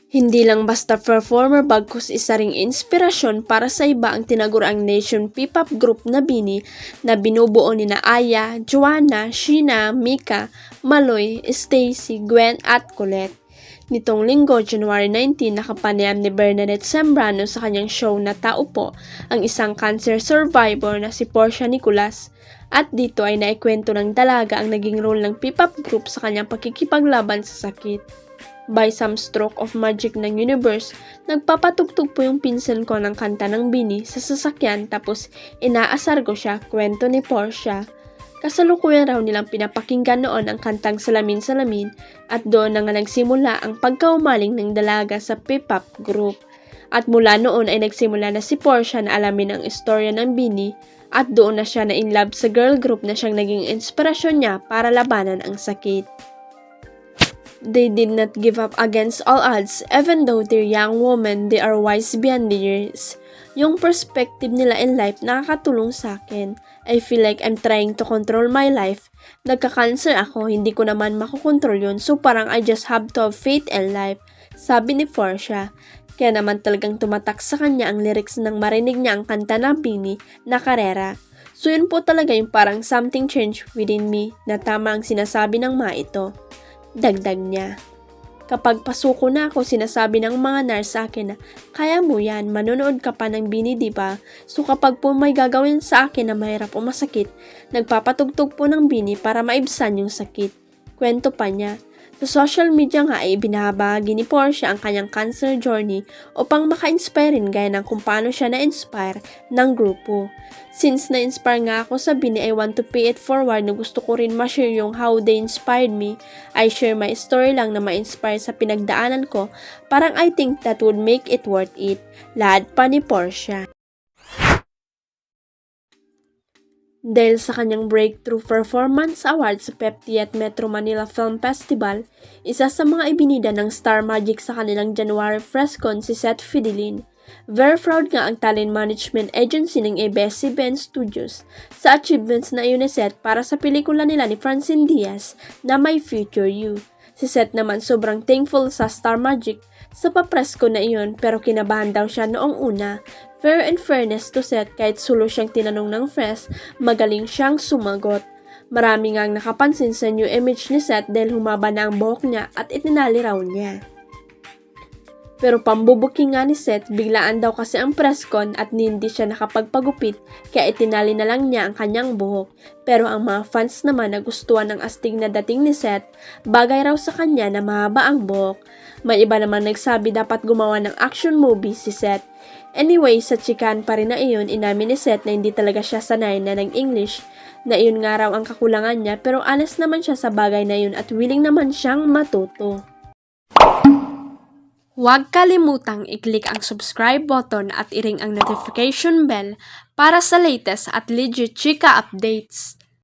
Hindi lang basta performer bagkus isa ring inspirasyon para sa iba ang tinaguriang nation P-pop group na BINI na binubuo ni na Aya, Joanna, Sheena, Mika, Maloy, Stacy, Gwen at Colette. Nitong linggo, January 19, nakapanayam ni Bernadette Zambrano sa kanyang show na Tao Po ang isang cancer survivor na si Portia Nicolas. At dito ay naikwento ng dalaga ang naging role ng P-pop group sa kanyang pakikipaglaban sa sakit. By some stroke of magic ng universe, nagpapatugtog po yung pinsan ko ng kanta ng BINI sa sasakyan tapos inaasar ko siya, kwento ni Portia. Kasalukuyan raw nilang pinapakinggan noon ang kantang Salamin-Salamin at doon na nga nagsimula ang pagkaumaling ng dalaga sa P-pop group. At mula noon ay nagsimula na si Portia na alamin ang istorya ng BINI at doon na siya na in love sa girl group na siyang naging inspirasyon niya para labanan ang sakit. They did not give up against all odds, even though they're young women, they are wise beyond their years. Yung perspective nila in life nakakatulong sa akin. I feel like I'm trying to control my life. Nagka-cancer ako, hindi ko naman makokontrol yun, so parang I just have to have faith in life. Sabi ni Portia. Kaya naman talagang tumatak sa kanya ang lyrics nang marinig niya ang kanta ng BINI na Karera. So yun po talaga yung parang something changed within me na tama ang sinasabi ng mga ito. Dagdag niya. Kapag pasuko na ako, sinasabi ng mga nurse sa akin na, kaya mo yan, manonood ka pa ng BINI, diba? So kapag po may gagawin sa akin na mahirap o masakit, nagpapatugtog po ng BINI para maibsan yung sakit. Kwento pa niya. Sa social media nga ay binabahagi ni Portia ang kanyang cancer journey upang maka-inspire rin gaya ng kung paano siya na-inspire ng grupo. Since na-inspire nga ako sa BINI, I want to pay it forward na gusto ko rin ma-share yung how they inspired me. I share my story lang na ma-inspire sa pinagdaanan ko. Parang I think that would make it worth it. Lahad pa ni Portia. Dahil sa kanyang Breakthrough Performance Award sa PepTI at Metro Manila Film Festival, isa sa mga ibinida ng Star Magic sa kanilang January Frescon si Seth Fidelin. Very proud nga ang talent management agency ng ABS-CBN Studios sa achievements na iyon ni Seth para sa pelikula nila ni Francine Diaz na My Future You. Si Seth naman sobrang thankful sa Star Magic sa papresko na iyon pero kinabahan daw siya noong una. Fair and fairness to Seth, kahit sulo siyang tinanong ng press, magaling siyang sumagot. Marami ngang nakapansin sa new image ni Seth dahil humaba na ang buhok niya at itinali raw niya. Pero pambubuking nga ni Seth, biglaan daw kasi ang presscon at hindi siya nakapagpagupit kaya itinali na lang niya ang kanyang buhok. Pero ang mga fans naman na gustuhan ng astig na dating ni Seth, bagay raw sa kanya na mahaba ang buhok. May iba naman nagsabi dapat gumawa ng action movie si Seth. Anyway, sa chikan pa rin na iyon, inamin ni Seth na hindi talaga siya sanay na ng English, na iyon nga raw ang kakulangan niya pero honest naman siya sa bagay na iyon at willing naman siyang matuto. Huwag kalimutang i-click ang subscribe button at i-ring ang notification bell para sa latest at legit chika updates.